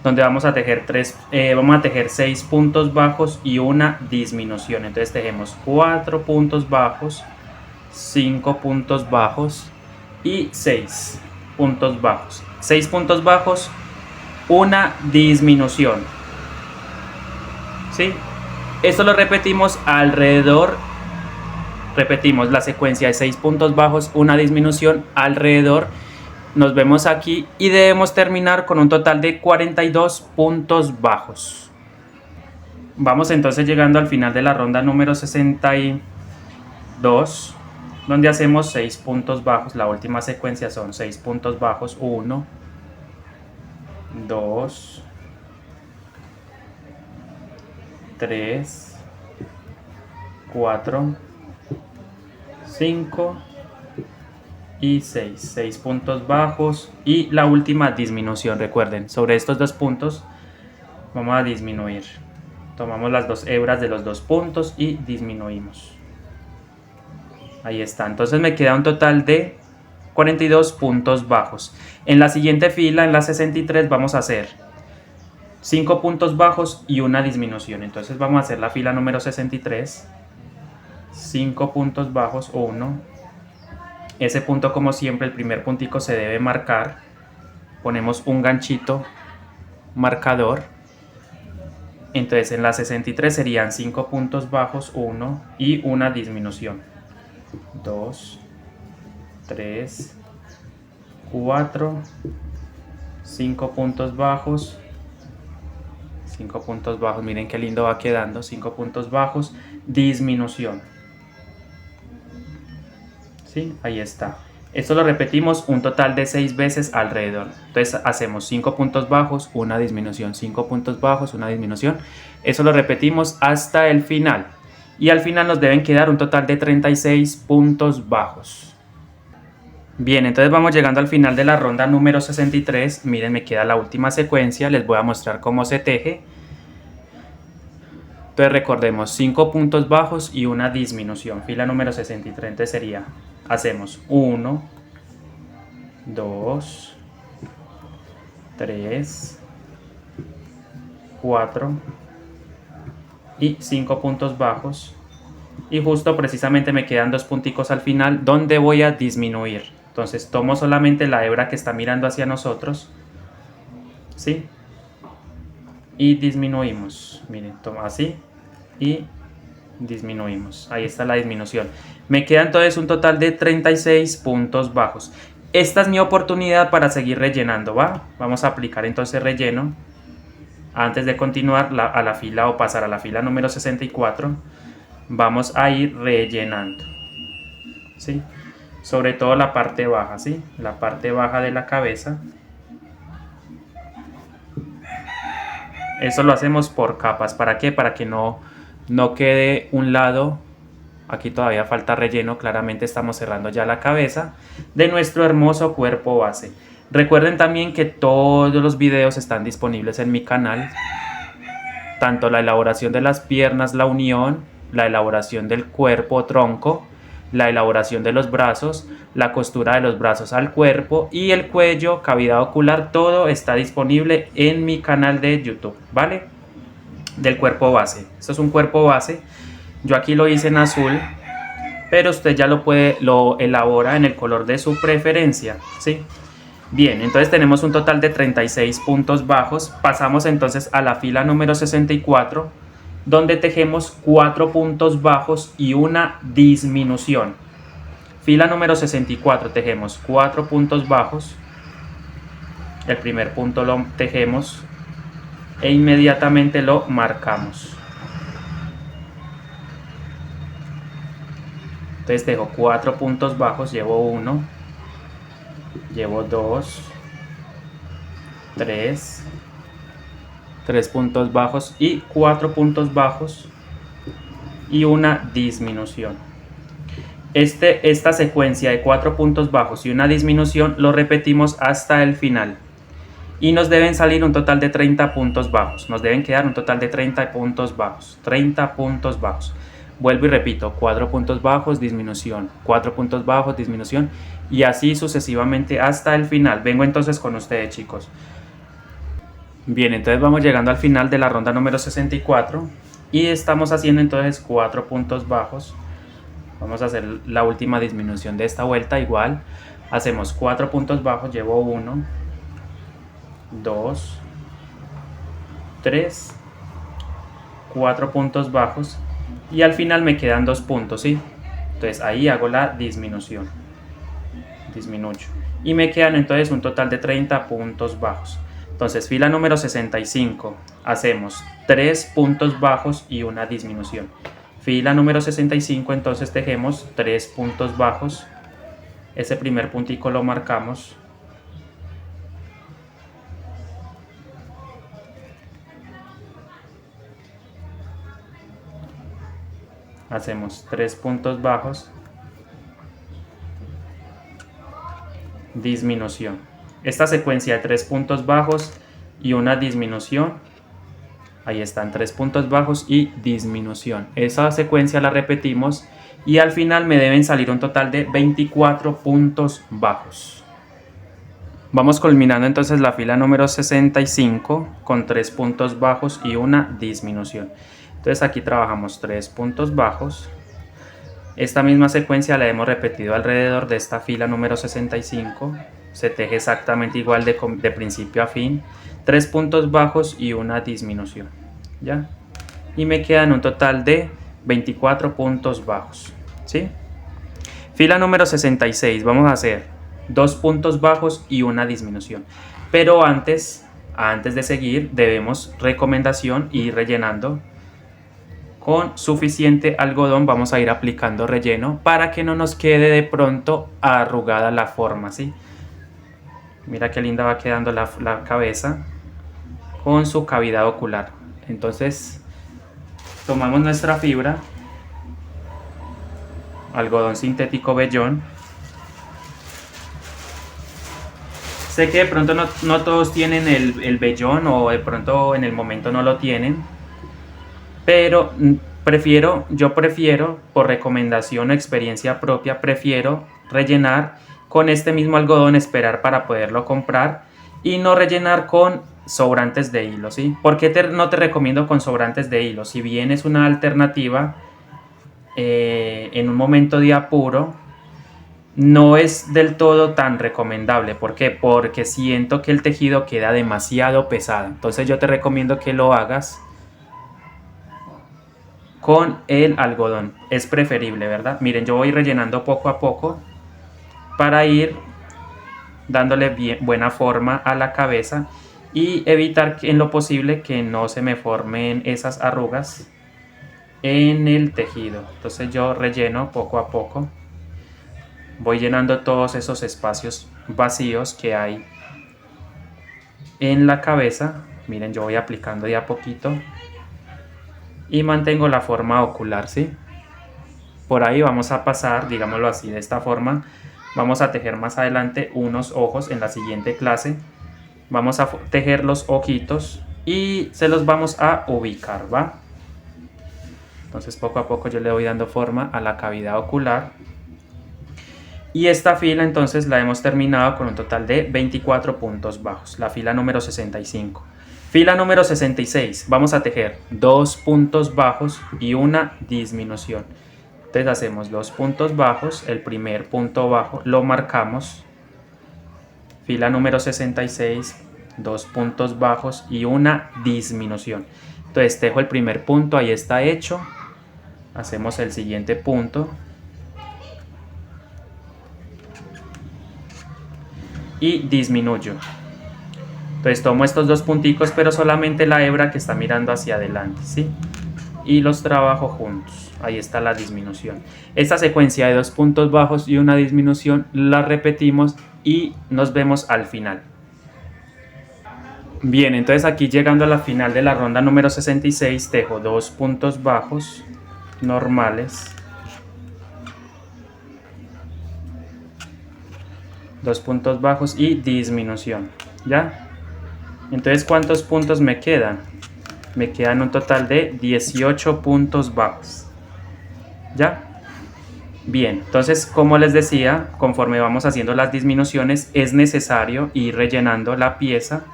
donde vamos a tejer vamos a tejer 6 puntos bajos y una disminución. Entonces tejemos 4 puntos bajos, 5 puntos bajos y 6 puntos bajos. 6 puntos bajos, una disminución. ¿Sí? Esto lo repetimos alrededor. Repetimos la secuencia de 6 puntos bajos, una disminución alrededor. Nos vemos aquí y debemos terminar con un total de 42 puntos bajos. Vamos entonces llegando al final de la ronda número 62, donde hacemos 6 puntos bajos. La última secuencia son 6 puntos bajos, 1, 2, 3, 4, 5 y 6 puntos bajos y la última disminución. Recuerden, sobre estos dos puntos vamos a disminuir. Tomamos las dos hebras de los dos puntos y disminuimos. Ahí está. Entonces me queda un total de 42 puntos bajos. En la siguiente fila, en la 63, vamos a hacer 5 puntos bajos y una disminución. Entonces vamos a hacer la fila número 63. 5 puntos bajos, 1. Ese punto, como siempre, el primer puntico se debe marcar. Ponemos un ganchito marcador. Entonces en la 63 serían 5 puntos bajos, 1 y una disminución. 2, 3, 4, 5 puntos bajos. 5 puntos bajos, miren qué lindo va quedando. 5 puntos bajos, disminución. ¿Sí? Ahí está. Esto lo repetimos un total de 6 veces alrededor. Entonces hacemos 5 puntos bajos, una disminución, 5 puntos bajos, una disminución. Eso lo repetimos hasta el final. Y al final nos deben quedar un total de 36 puntos bajos. Bien, entonces vamos llegando al final de la ronda número 63. Miren, me queda la última secuencia. Les voy a mostrar cómo se teje. Entonces recordemos 5 puntos bajos y una disminución. Fila número 63. Entonces sería... Hacemos 1, 2, 3, 4 y 5 puntos bajos. Y justo precisamente me quedan 2 punticos al final donde voy a disminuir. Entonces tomo solamente la hebra que está mirando hacia nosotros. ¿Sí? Y disminuimos. Miren, tomo así y disminuimos. Ahí está la disminución. Me queda entonces un total de 36 puntos bajos. Esta es mi oportunidad para seguir rellenando, ¿va? Vamos a aplicar entonces relleno antes de continuar a la fila o pasar a la fila número 64. Vamos a ir rellenando, ¿sí? Sobre todo la parte baja, ¿sí? La parte baja de la cabeza. Eso lo hacemos por capas. ¿Para qué? Para que no quede un lado. Aquí todavía falta relleno. Claramente estamos cerrando ya la cabeza de nuestro hermoso cuerpo base. Recuerden también que todos los videos están disponibles en mi canal. Tanto la elaboración de las piernas, la unión, la elaboración del cuerpo, tronco, la elaboración de los brazos, la costura de los brazos al cuerpo y el cuello, cavidad ocular, todo está disponible en mi canal de YouTube, ¿vale? Del cuerpo base. Esto es un cuerpo base. Yo aquí lo hice en azul, pero usted ya lo elabora en el color de su preferencia, ¿sí? Bien, entonces tenemos un total de 36 puntos bajos. Pasamos entonces a la fila número 64, donde tejemos 4 puntos bajos y una disminución. Fila número 64, tejemos 4 puntos bajos. El primer punto lo tejemos e inmediatamente lo marcamos. Entonces tejo 4 puntos bajos, llevo 1, llevo 2, 3 puntos bajos y 4 puntos bajos y una disminución. Esta secuencia de 4 puntos bajos y una disminución lo repetimos hasta el final. Y nos deben salir un total de 30 puntos bajos. Nos deben quedar un total de 30 puntos bajos. 30 puntos bajos. Vuelvo y repito, 4 puntos bajos, disminución, 4 puntos bajos, disminución y así sucesivamente hasta el final. Vengo entonces con ustedes, chicos. Bien, entonces vamos llegando al final de la ronda número 64 y estamos haciendo entonces 4 puntos bajos. Vamos a hacer la última disminución de esta vuelta. Igual hacemos 4 puntos bajos, llevo 1, 2, 3, 4 puntos bajos y al final me quedan 2 puntos, ¿sí? Entonces ahí hago la disminución, disminuyo y me quedan entonces un total de 30 puntos bajos. Entonces fila número 65 hacemos 3 puntos bajos y una disminución. Fila número 65 entonces tejemos 3 puntos bajos, ese primer puntico lo marcamos, hacemos 3 puntos bajos, disminución. Esta secuencia de 3 puntos bajos y una disminución, ahí están 3 puntos bajos y disminución. Esa secuencia la repetimos y al final me deben salir un total de 24 puntos bajos. Vamos culminando entonces la fila número 65 con 3 puntos bajos y una disminución. Entonces aquí trabajamos 3 puntos bajos. Esta misma secuencia la hemos repetido alrededor de esta fila número 65. Se teje exactamente igual de principio a fin. 3 puntos bajos y una disminución. ¿Ya? Y me quedan un total de 24 puntos bajos. ¿Sí? Fila número 66. Vamos a hacer 2 puntos bajos y una disminución. Pero antes de seguir, debemos recomendación ir rellenando. Con suficiente algodón vamos a ir aplicando relleno para que no nos quede de pronto arrugada la forma, ¿sí? Mira qué linda va quedando la cabeza con su cavidad ocular. Entonces tomamos nuestra fibra, algodón sintético vellón. Sé que de pronto no todos tienen el vellón o de pronto en el momento no lo tienen. Pero yo prefiero, por recomendación o experiencia propia, prefiero rellenar con este mismo algodón, esperar para poderlo comprar y no rellenar con sobrantes de hilo, ¿sí? ¿Por qué no te recomiendo con sobrantes de hilo? Si bien es una alternativa en un momento de apuro, no es del todo tan recomendable. ¿Por qué? Porque siento que el tejido queda demasiado pesado. Entonces yo te recomiendo que lo hagas con el algodón, es preferible, ¿verdad? Miren, yo voy rellenando poco a poco para ir dándole buena forma a la cabeza y evitar en lo posible que no se me formen esas arrugas en el tejido. Entonces yo relleno poco a poco, voy llenando todos esos espacios vacíos que hay en la cabeza. Miren, yo voy aplicando de a poquito y mantengo la forma ocular, ¿sí? Por ahí vamos a pasar, digámoslo así, de esta forma. Vamos a tejer más adelante unos ojos en la siguiente clase. Vamos a tejer los ojitos y se los vamos a ubicar, ¿va? Entonces poco a poco yo le voy dando forma a la cavidad ocular. Y esta fila entonces la hemos terminado con un total de 24 puntos bajos, la fila número 65. Fila número 66, vamos a tejer 2 puntos bajos y una disminución. Entonces hacemos 2 puntos bajos, el primer punto bajo lo marcamos. Fila número 66, 2 puntos bajos y una disminución. Entonces tejo el primer punto, ahí está hecho. Hacemos el siguiente punto. Y disminuyo. Entonces tomo estos 2 punticos, pero solamente la hebra que está mirando hacia adelante, ¿sí? Y los trabajo juntos. Ahí está la disminución. Esta secuencia de 2 puntos bajos y una disminución la repetimos y nos vemos al final. Bien, entonces aquí llegando a la final de la ronda número 66, tejo 2 puntos bajos normales, 2 puntos bajos y disminución, ¿ya? Entonces, ¿cuántos puntos me quedan? Me quedan un total de 18 puntos bajos. ¿Ya? Bien, entonces, como les decía, conforme vamos haciendo las disminuciones, es necesario ir rellenando la pieza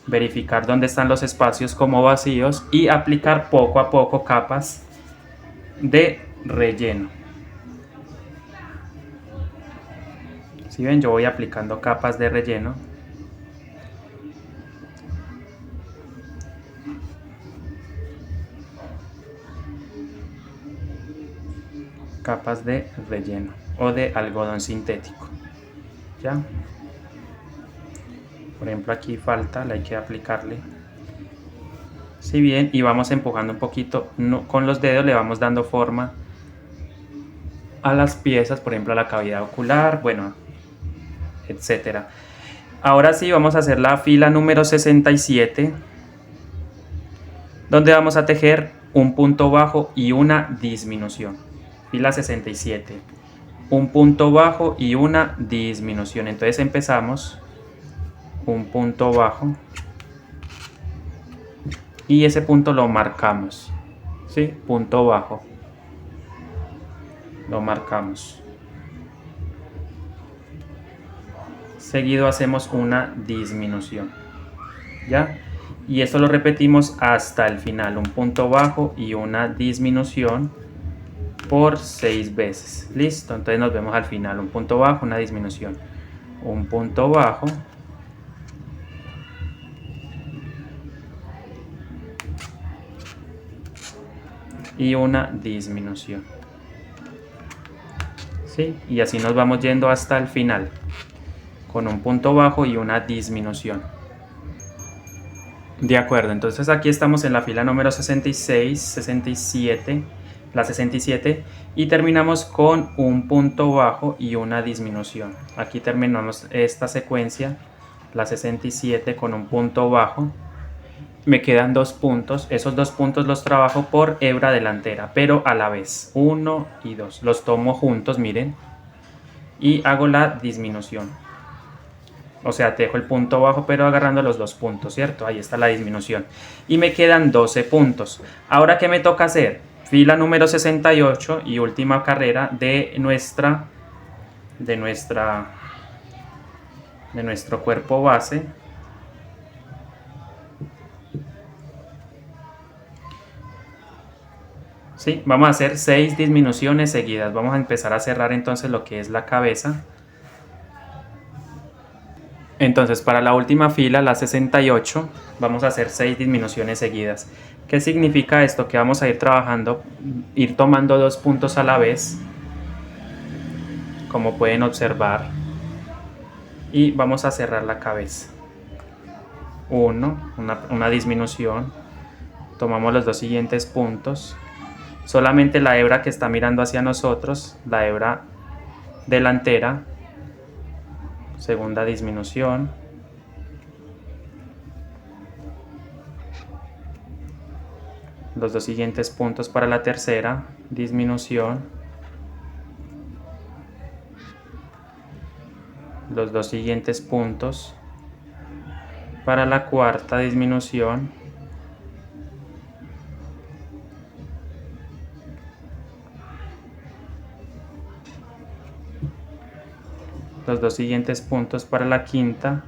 verificar dónde están los espacios como vacíos y aplicar poco a poco capas de relleno. Si ven, yo voy aplicando capas de relleno. Capas de relleno o de algodón sintético. ¿Ya? Por ejemplo, aquí falta, le hay que aplicarle. Si bien, y vamos empujando un poquito, con los dedos le vamos dando forma a las piezas, por ejemplo a la cavidad ocular, bueno, etcétera. Ahora sí vamos a hacer la fila número 67, donde vamos a tejer un punto bajo y una disminución. Fila 67, un punto bajo y una disminución. Entonces empezamos un punto bajo y ese punto lo marcamos, ¿sí? Punto bajo, lo marcamos. Seguido hacemos una disminución, ¿ya? Y esto lo repetimos hasta el final, un punto bajo y una disminución por 6 veces. Listo, entonces nos vemos al final, un punto bajo, una disminución, un punto bajo, y una disminución, ¿sí? Y así nos vamos yendo hasta el final, con un punto bajo y una disminución. De acuerdo, entonces aquí estamos en la fila número 66, 67, la 67, y terminamos con un punto bajo y una disminución. Aquí terminamos esta secuencia, la 67, con un punto bajo. Me quedan 2 puntos, esos 2 puntos los trabajo por hebra delantera, pero a la vez, 1 y 2, los tomo juntos, miren, y hago la disminución. O sea, tejo el punto bajo pero agarrando los 2 puntos, ¿cierto? Ahí está la disminución. Y me quedan 12 puntos. Ahora, ¿qué me toca hacer? Fila número 68 y última carrera de nuestro cuerpo base. ¿Sí? Vamos a hacer 6 disminuciones seguidas. Vamos a empezar a cerrar entonces lo que es la cabeza. Entonces, para la última fila, la 68, vamos a hacer 6 disminuciones seguidas. ¿Qué significa esto? Que vamos a ir trabajando, ir tomando 2 puntos a la vez, como pueden observar, y vamos a cerrar la cabeza. Una disminución, tomamos los 2 siguientes puntos, solamente la hebra que está mirando hacia nosotros, la hebra delantera, segunda disminución, los 2 siguientes puntos para la tercera disminución, los 2 siguientes puntos para la cuarta disminución, los 2 siguientes puntos para la quinta,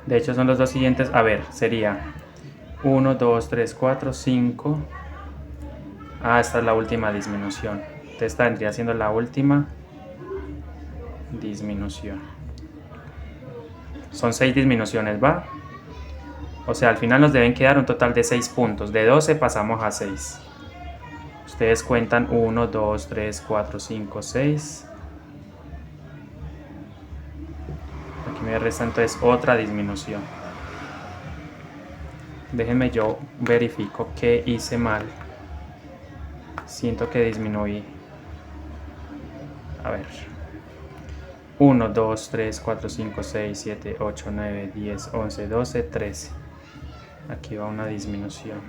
de hecho son los 2 siguientes, a ver, sería 1, 2, 3, 4, 5, esta es la última disminución, entonces vendría siendo la última disminución, son 6 disminuciones, ¿va? O sea, al final nos deben quedar un total de 6 puntos. De 12 pasamos a 6. Ustedes cuentan 1, 2, 3, 4, 5, 6. Aquí me resta entonces otra disminución. Déjenme yo verifico qué hice mal. Siento que disminuí. A ver. 1, 2, 3, 4, 5, 6, 7, 8, 9, 10, 11, 12, 13. Aquí va una disminución.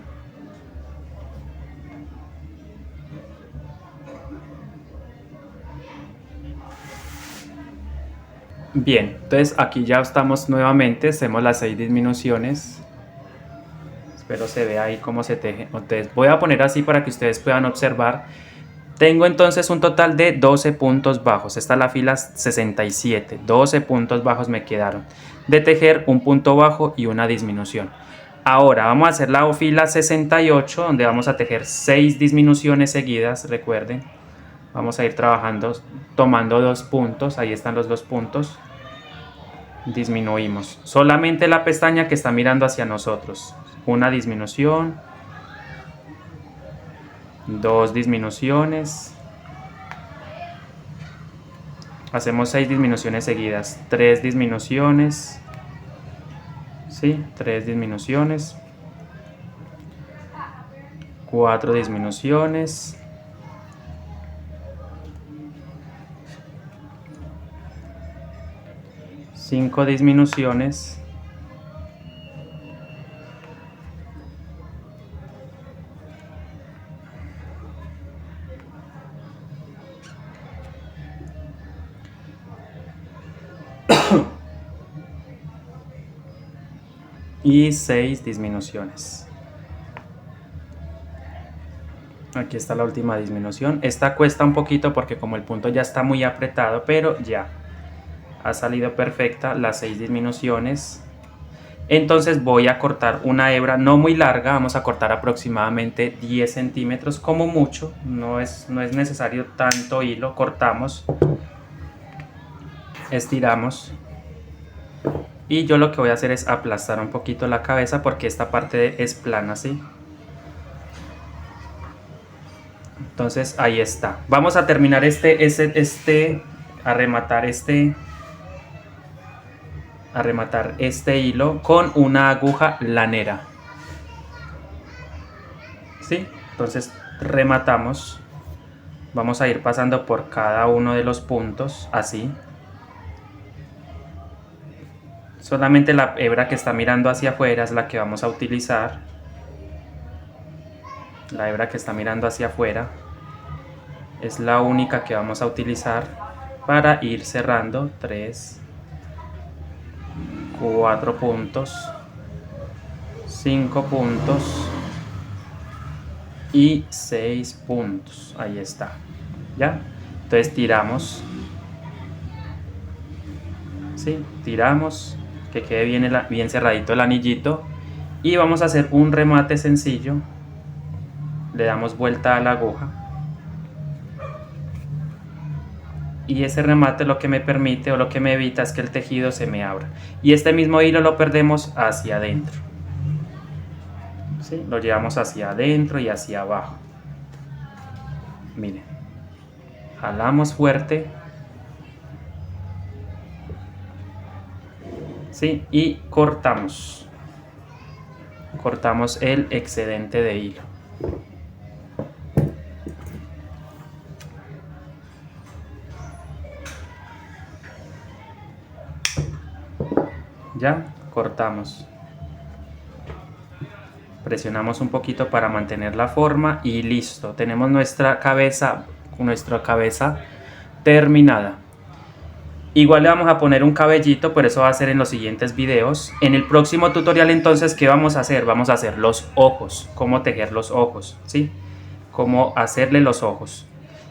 Bien, entonces aquí ya estamos nuevamente, hacemos las 6 disminuciones. Espero se vea ahí cómo se teje. Entonces voy a poner así para que ustedes puedan observar. Tengo entonces un total de 12 puntos bajos. Esta es la fila 67. 12 puntos bajos me quedaron. De tejer un punto bajo y una disminución. Ahora vamos a hacer la fila 68, donde vamos a tejer 6 disminuciones seguidas, recuerden. Vamos a ir trabajando, tomando 2 puntos, ahí están los 2 puntos. Disminuimos. Solamente la pestaña que está mirando hacia nosotros. Una disminución. 2 disminuciones. Hacemos 6 disminuciones seguidas. 3 disminuciones. ¿Sí? 3 disminuciones. 4 disminuciones. 5 disminuciones. Y 6 disminuciones. Aquí está la última disminución. Esta cuesta un poquito porque como el punto ya está muy apretado, pero ya ha salido perfecta las 6 disminuciones. Entonces voy a cortar una hebra no muy larga, vamos a cortar aproximadamente 10 centímetros como mucho, no es necesario tanto hilo. Cortamos, estiramos y yo lo que voy a hacer es aplastar un poquito la cabeza porque esta parte es plana, ¿sí? Entonces ahí está. Vamos a terminar a rematar este hilo con una aguja lanera. ¿Sí? Entonces rematamos. Vamos a ir pasando por cada uno de los puntos, así. Solamente la hebra que está mirando hacia afuera es la que vamos a utilizar. La hebra que está mirando hacia afuera es la única que vamos a utilizar para ir cerrando 3, 4 puntos, 5 puntos y 6 puntos. Ahí está. ¿Ya? Entonces tiramos. ¿Sí? Tiramos. Que quede bien cerradito el anillito. Y vamos a hacer un remate sencillo. Le damos vuelta a la aguja. Y ese remate lo que me permite o lo que me evita es que el tejido se me abra. Y este mismo hilo lo perdemos hacia adentro. ¿Sí? Lo llevamos hacia adentro y hacia abajo. Miren. Jalamos fuerte. ¿Sí? Y cortamos. Cortamos el excedente de hilo. Ya cortamos. Presionamos un poquito para mantener la forma y listo. Tenemos nuestra cabeza terminada. Igual le vamos a poner un cabellito, pero eso va a ser en los siguientes videos. En el próximo tutorial entonces, ¿qué vamos a hacer? Vamos a hacer los ojos, cómo tejer los ojos, ¿sí? Cómo hacerle los ojos.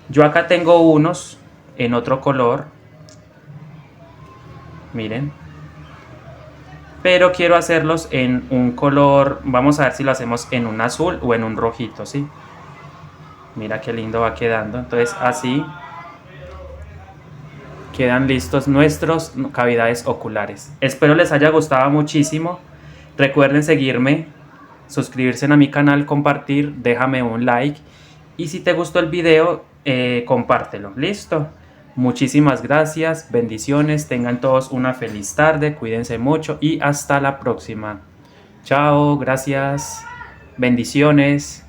Yo acá tengo unos en otro color. Miren. Pero quiero hacerlos en un color, vamos a ver si lo hacemos en un azul o en un rojito, ¿sí? Mira qué lindo va quedando. Entonces así quedan listos nuestros cavidades oculares. Espero les haya gustado muchísimo. Recuerden seguirme, suscribirse a mi canal, compartir, déjame un like. Y si te gustó el video, compártelo. ¿Listo? Muchísimas gracias, bendiciones, tengan todos una feliz tarde, cuídense mucho y hasta la próxima. Chao, gracias, bendiciones.